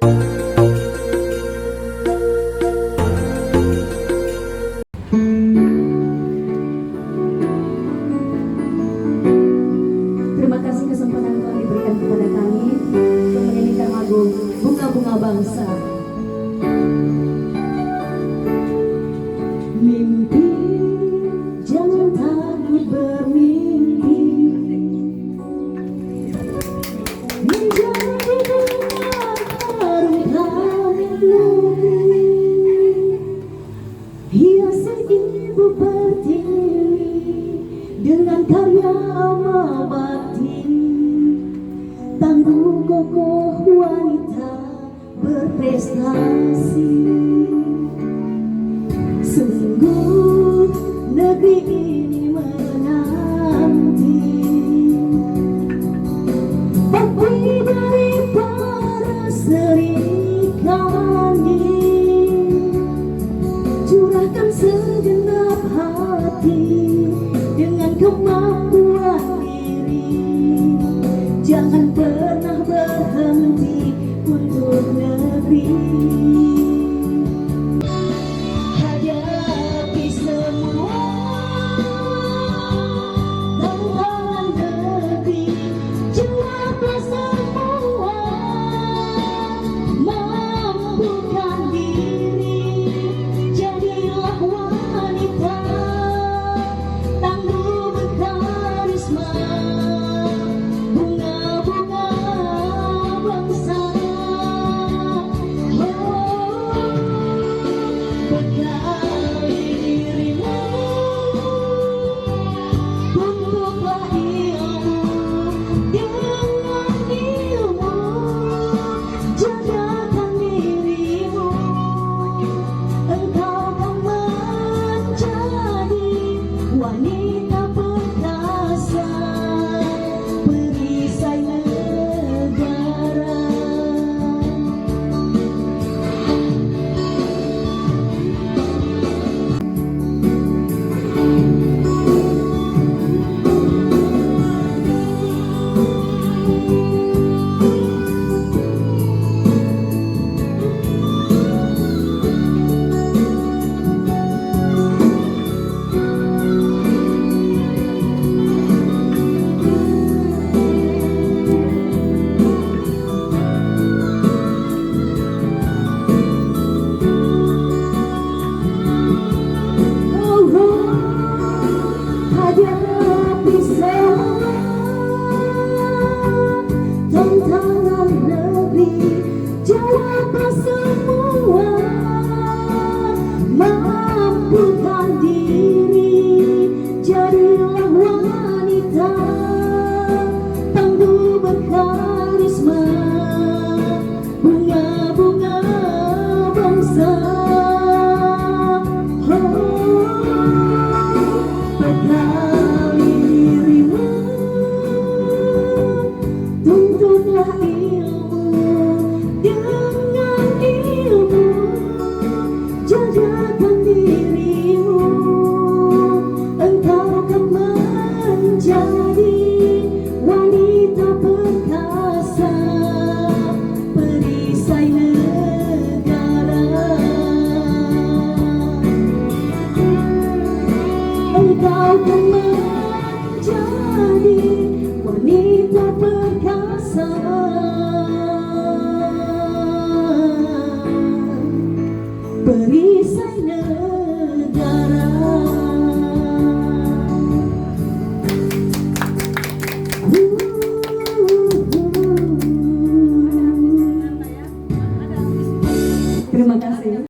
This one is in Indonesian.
Terima kasih kesempatan yang telah diberikan kepada kami untuk menyanyikan lagu Bunga-Bunga Bangsa. Mimpi, jangan takut bermimpi, menjadi bunga harum kami, hiasi ibu pertiwi dengan karya amal batin, tangguh kokoh wanita berprestasi. Sungguh negeri ini menanti bakti dari para serikandi, curahkan segenap hati dengan kemampuan diri, jangan pernah berhenti untuk negeri. Hadapi semua tantangan negeri, jawablah semua, mampukan diri, jadilah wanita tangguh berkarisma, bunga-bunga bangsa. Bekali dirimu, tuntutlah ilmu, dengan ilmu jagakan dirimu, engkau akan menjadi wanita perkasa, perisai negara. Hadapi semua tantangan negeri, jawablah semua, mampukan diri, jadilah wanita tangguh berkarisma, bunga-bunga bangsa. Bekali dirimu, tuntutlah ilmu, dengan ilmu jagakan dirimu, engkau akan menjadi wanita perkasa, perisai negara. Engkau akan menjadi wanita perkasa, perisai negara.